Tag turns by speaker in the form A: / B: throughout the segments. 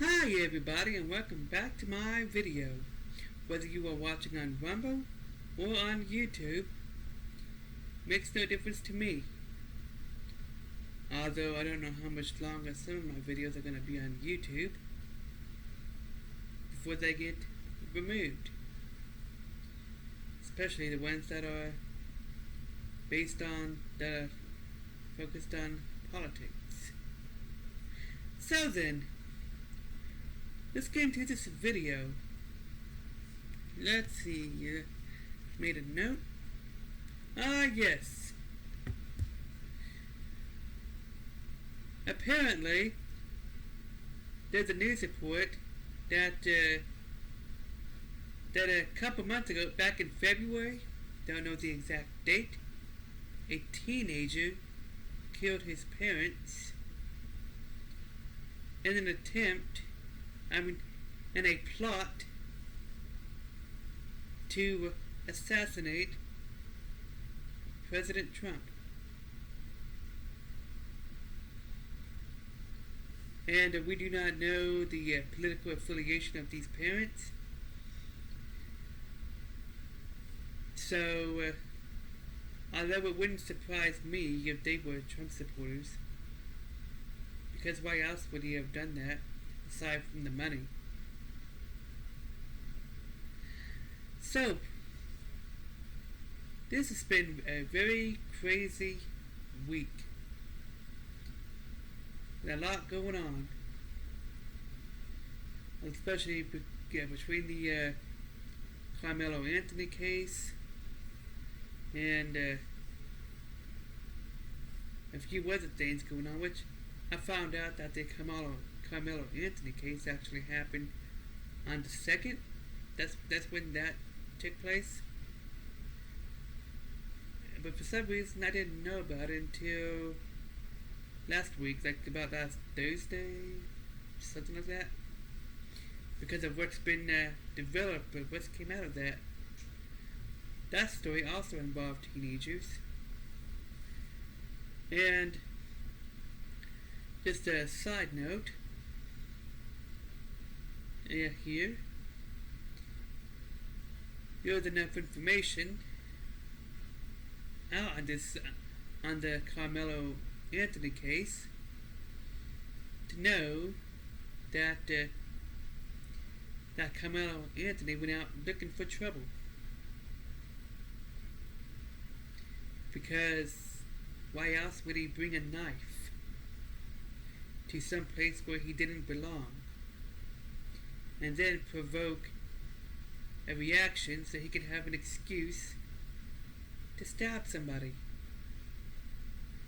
A: Hi everybody and welcome back to my video. Whether you are watching on Rumble or on YouTube, makes no difference to me. Although I don't know how much longer some of my videos are going to be on YouTube before they get removed. Especially the ones that are focused on politics. So then, let's get into this video. Let's see here. Made a note. Yes. Apparently, there's a news report that a couple months ago, back in February, don't know the exact date, a teenager killed his parents in an in a plot to assassinate President Trump. And we do not know the political affiliation of these parents. So, although it wouldn't surprise me if they were Trump supporters, because why else would he have done that, aside from the money? So, this has been a very crazy week. A lot going on, especially between the Karmello Anthony case and a few other things going on, which I found out that the Karmello Anthony case actually happened on the 2nd. That's when that took place. But for some reason I didn't know about it until last week, like about last Thursday, something like that. Because of what's been developed, but what came out of that. That story also involved teenagers. And just a side note, here, there's enough information out on the Karmello Anthony case to know that Karmello Anthony went out looking for trouble, because why else would he bring a knife to some place where he didn't belong and then provoke a reaction so he could have an excuse to stab somebody?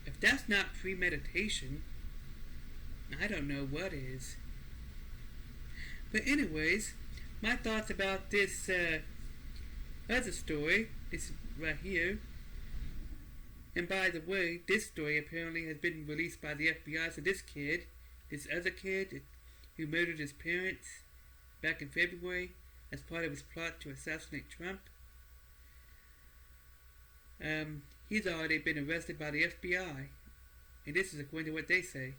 A: If that's not premeditation, I don't know what is. But anyways, my thoughts about this other story, this right here. And by the way, this story apparently has been released by the FBI. So this other kid who murdered his parents back in February as part of his plot to assassinate Trump, he's already been arrested by the FBI, and this is according to what they say.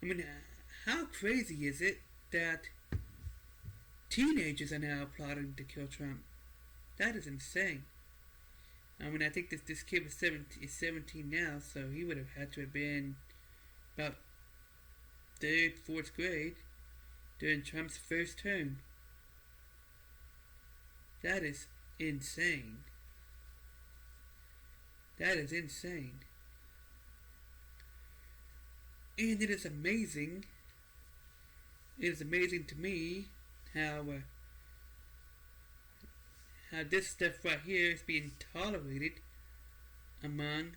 A: I mean, how crazy is it that teenagers are now plotting to kill Trump? That is insane. I mean, I think this kid was 17 now, so he would have had to have been about 3rd, 4th grade during Trump's first term. That is insane. That is insane. And it is amazing. It is amazing to me how this stuff right here is being tolerated among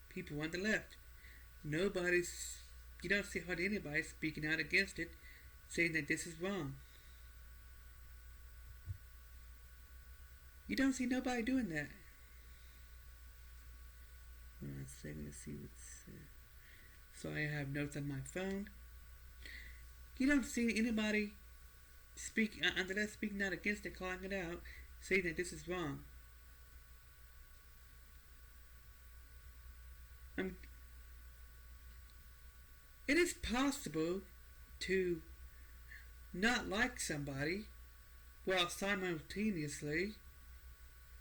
A: people on the left. You don't see hardly anybody speaking out against it, saying that this is wrong. You don't see nobody doing that. One second to see what's. So I have notes on my phone. You don't see anybody speaking out against it, calling it out, saying that this is wrong. it is possible to not like somebody while simultaneously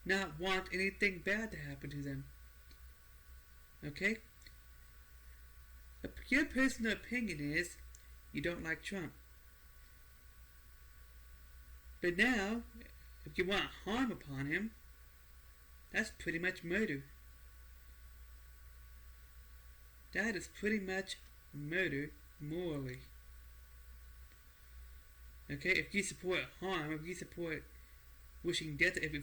A: not want anything bad to happen to them. Okay? Your personal opinion is you don't like Trump. But now, if you want harm upon him, that's pretty much murder. That is pretty much murder morally. Okay, if you support harm, if you support wishing death, if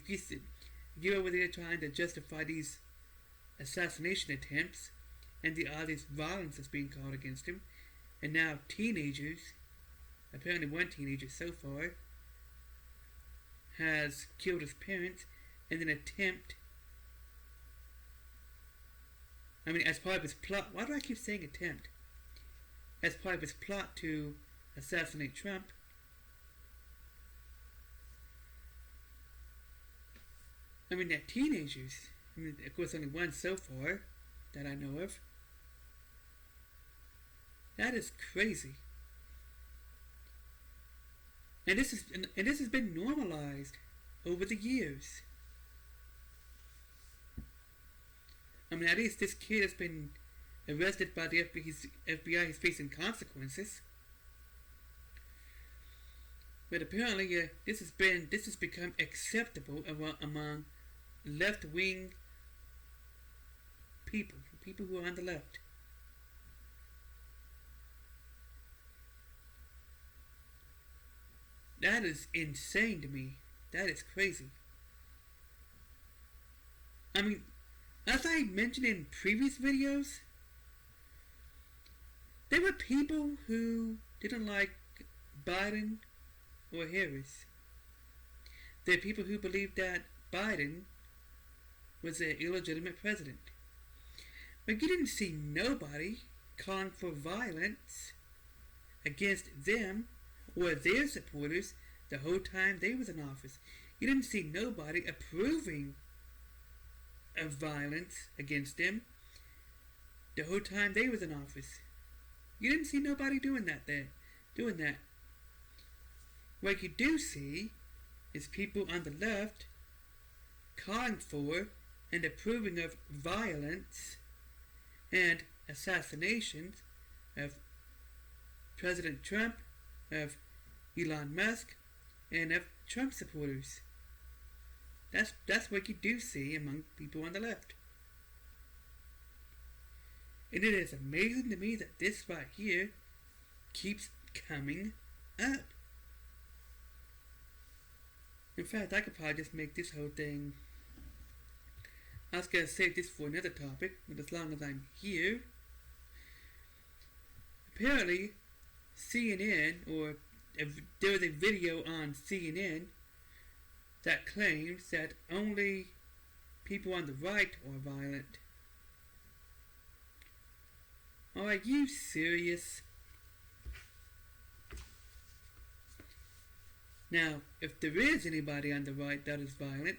A: you're over there trying to justify these assassination attempts and all this violence that's being called against him, and now teenagers, apparently one teenager so far, has killed his parents in an attempt, as part of his plot. Why do I keep saying attempt? As part of his plot to assassinate Trump. They're teenagers. Of course, only one so far that I know of. That is crazy. And this has been normalized over the years. At least this kid has been arrested by the FBI. He's facing consequences. But apparently, this has become acceptable among left-wing people who are on the left. That is insane to me. That is crazy. As I mentioned in previous videos, there were people who didn't like Biden or Harris. There are people who believed that Biden was an illegitimate president. But you didn't see nobody calling for violence against them or their supporters the whole time they was in office. You didn't see nobody approving of violence against them the whole time they was in office. You didn't see nobody doing that. What you do see is people on the left calling for and approving of violence and assassinations of President Trump, of Elon Musk, and of Trump supporters. That's what you do see among people on the left. And it is amazing to me that this right here keeps coming up. In fact, I could probably just make this whole thing. I was going to save this for another topic, but as long as I'm here. Apparently, CNN, or there was a video on CNN that claims that only people on the right are violent. Are you serious? Now, if there is anybody on the right that is violent,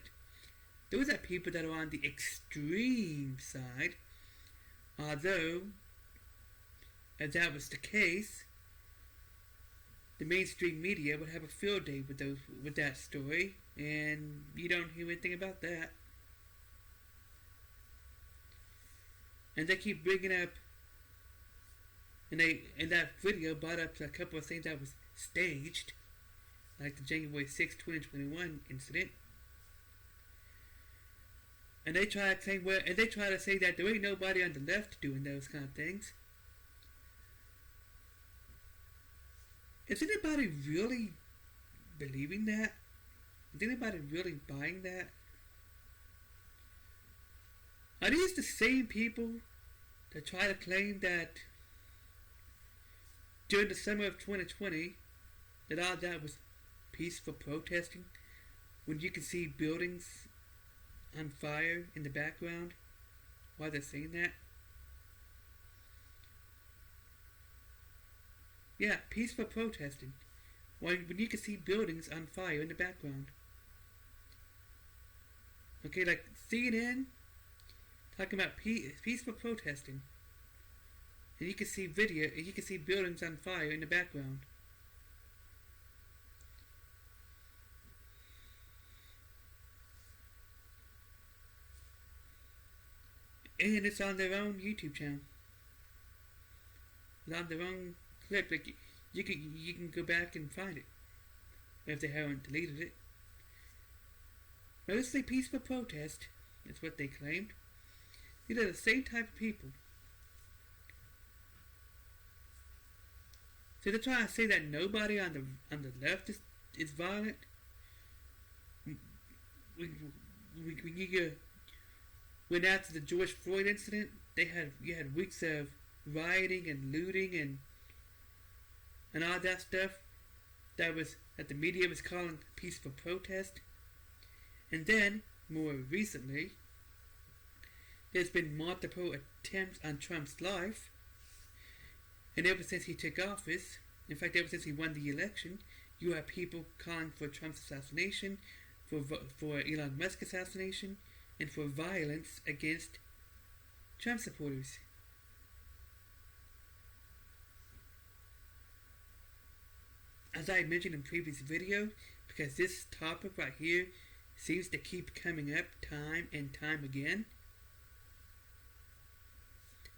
A: those are people that are on the extreme side. Although, if that was the case, the mainstream media would have a field day with that story, and you don't hear anything about that. And they keep bringing up, and that video brought up a couple of things that was staged, like the January 6, 2021 incident. And they try to say that there ain't nobody on the left doing those kind of things. Is anybody really believing that? Is anybody really buying that? Are these the same people that try to claim that during the summer of 2020 that all that was peaceful protesting, when you can see buildings on fire in the background while they're saying that? Yeah, peaceful protesting when you can see buildings on fire in the background. Okay, like CNN talking about peaceful protesting. and you can see video, and you can see buildings on fire in the background. And it's on their own YouTube channel. It's on their own clip. Like you can go back and find it if they haven't deleted it. Mostly peaceful protest. That's what they claimed. These are the same type of people. So they're trying to say that nobody on the left is violent. When after the George Floyd incident, you had weeks of rioting and looting and all that stuff that the media was calling peaceful protest. And then, more recently, there's been multiple attempts on Trump's life. And ever since he took office, in fact, ever since he won the election, you have people calling for Trump's assassination, for Elon Musk's assassination, and for violence against Trump supporters. As I mentioned in previous video, because this topic right here seems to keep coming up time and time again,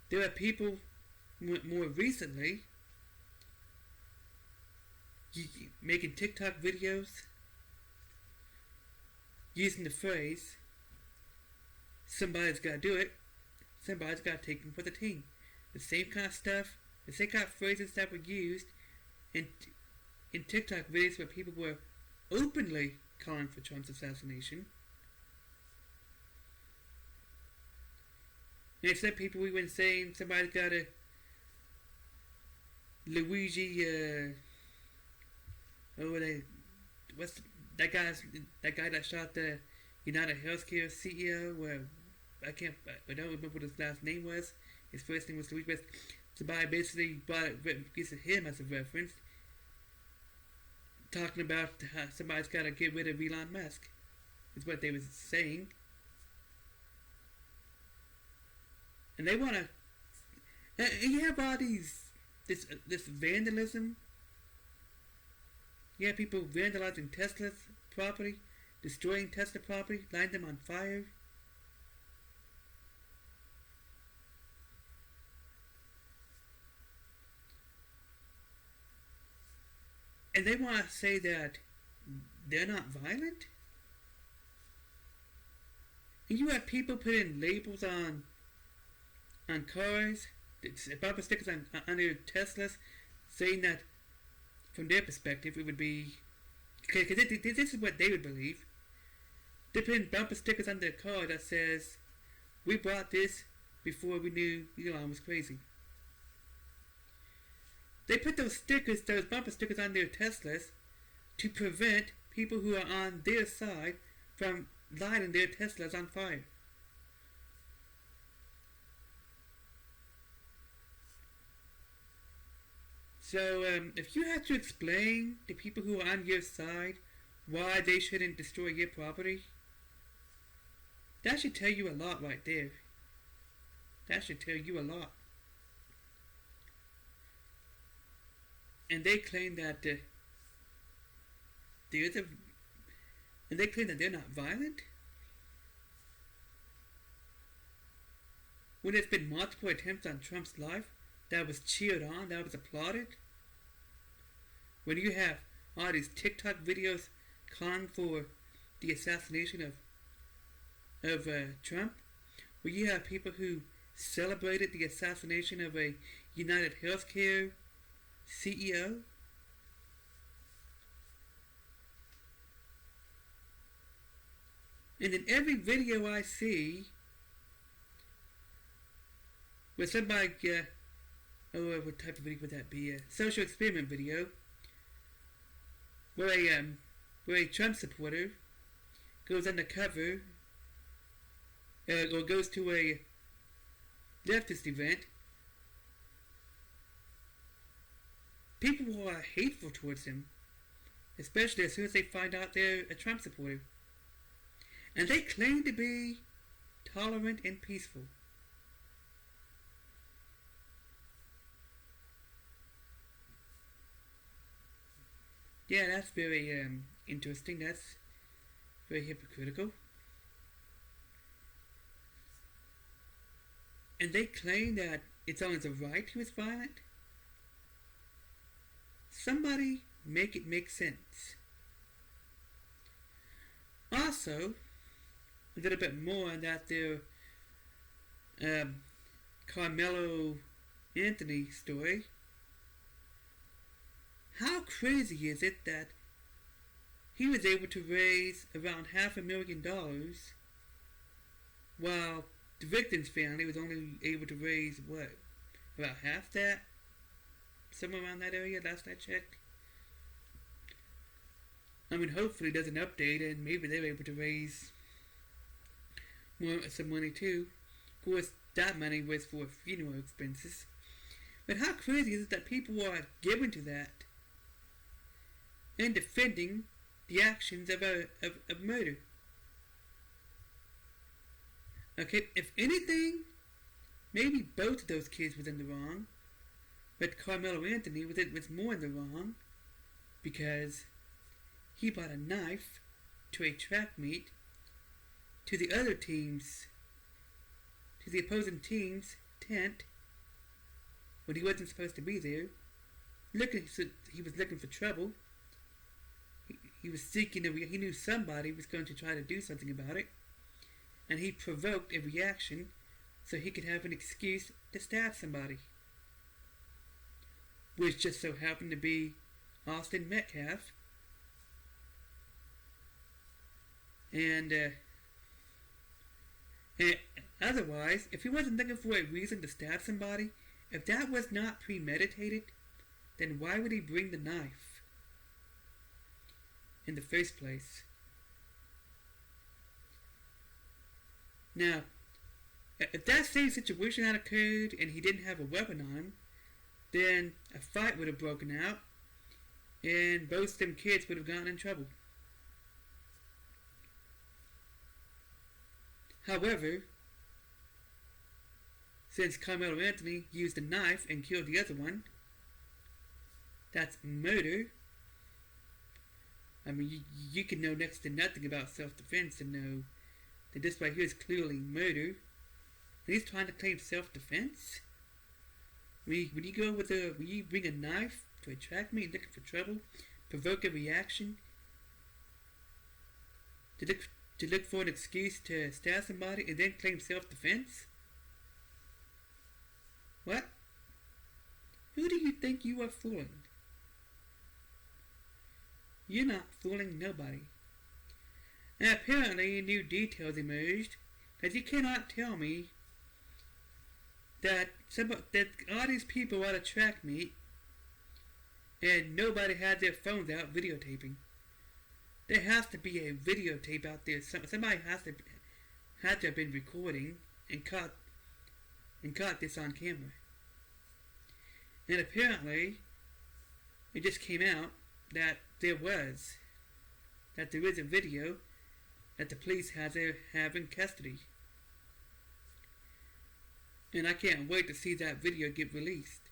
A: there are people more recently making TikTok videos using the phrase, somebody's got to do it, somebody's got to take them for the team. The same kind of stuff, the same kind of phrases that were used in TikTok videos where people were openly calling for Trump's assassination. And instead people we went saying somebody's got to that guy that shot the United Healthcare CEO, I don't remember what his last name was. His first name was Luigi. Somebody basically used him as a reference, talking about how somebody's got to get rid of Elon Musk, is what they was saying. And they want to, and you have all this vandalism. You have people vandalizing Tesla's property, destroying Tesla property, lighting them on fire. And they want to say that they're not violent. And you have people putting labels on cars, bumper stickers on their Teslas, saying that from their perspective it would be, because this is what they would believe. They're putting bumper stickers on their car that says, we bought this before we knew Elon was crazy. They put those bumper stickers on their Teslas to prevent people who are on their side from lighting their Teslas on fire. So, if you have to explain to people who are on your side why they shouldn't destroy your property, that should tell you a lot right there. That should tell you a lot. And they claim that they're not violent. When there's been multiple attempts on Trump's life that was cheered on, that was applauded. When you have all these TikTok videos calling for the assassination of Trump, where you have people who celebrated the assassination of a United Healthcare CEO. And in every video I see where somebody, what type of video would that be? A social experiment video where a Trump supporter goes undercover or goes to a leftist event. People are hateful towards him, especially as soon as they find out they're a Trump supporter. And they claim to be tolerant and peaceful. Yeah, that's very interesting. That's very hypocritical. And they claim that it's only the right who is violent. Somebody make it make sense. Also, a little bit more on that their Karmello Anthony story. How crazy is it that he was able to raise around $500,000 while the victim's family was only able to raise what? About half that? Somewhere around that area, last I checked. I mean, hopefully there's an update and maybe they're able to raise some money too. Of course, that money was for funeral expenses. But how crazy is it that people are given to that and defending the actions of murder? Okay, if anything, maybe both of those kids was in the wrong, but Karmello Anthony was more in the wrong because he brought a knife to a track meet to the other team's, to the opposing team's tent when he wasn't supposed to be there. He was looking for trouble. He was seeking he knew somebody was going to try to do something about it. And he provoked a reaction so he could have an excuse to stab somebody. Which just so happened to be Austin Metcalf. And otherwise, if he wasn't looking for a reason to stab somebody, if that was not premeditated, then why would he bring the knife in the first place? Now, if that same situation had occurred and he didn't have a weapon on him, then a fight would have broken out and both of them kids would have gotten in trouble. However, since Karmello Anthony used a knife and killed the other one, that's murder. I mean, you can know next to nothing about self-defense and know that this right here is clearly murder. And he's trying to claim self-defense? When you bring a knife to a track meet looking for trouble, provoke a reaction, to look for an excuse to stab somebody and then claim self-defense? What? Who do you think you are fooling? You're not fooling nobody. And apparently new details emerged, because you cannot tell me that all these people were at a track meet and nobody had their phones out videotaping. There has to be a videotape out there. Somebody had to have been recording and caught this on camera. And apparently, it just came out that there is a video that the police have in custody. And I can't wait to see that video get released.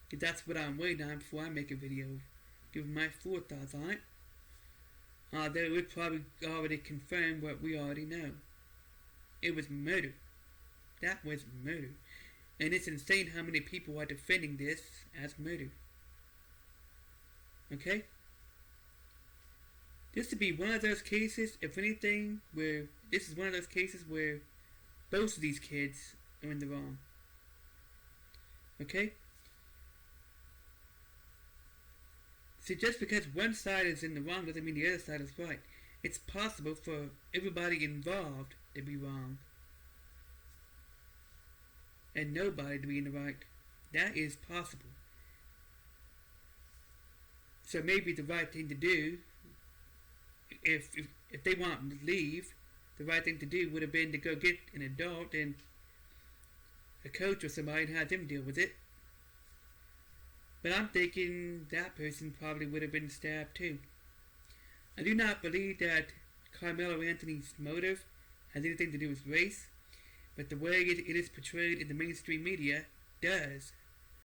A: Because that's what I'm waiting on before I make a video, giving my full thoughts on it. They would probably already confirm what we already know. It was murder. That was murder. And it's insane how many people are defending this as murder. Okay? This would be one of those cases, if anything, where this is one of those cases where both of these kids are in the wrong. Okay? See, just because one side is in the wrong doesn't mean the other side is right. It's possible for everybody involved to be wrong and nobody to be in the right. That is possible. So maybe the right thing to do, if they want to leave, the right thing to do would have been to go get an adult and a coach or somebody and have them deal with it. But I'm thinking that person probably would have been stabbed too. I do not believe that Karmello Anthony's motive has anything to do with race, but the way it is portrayed in the mainstream media does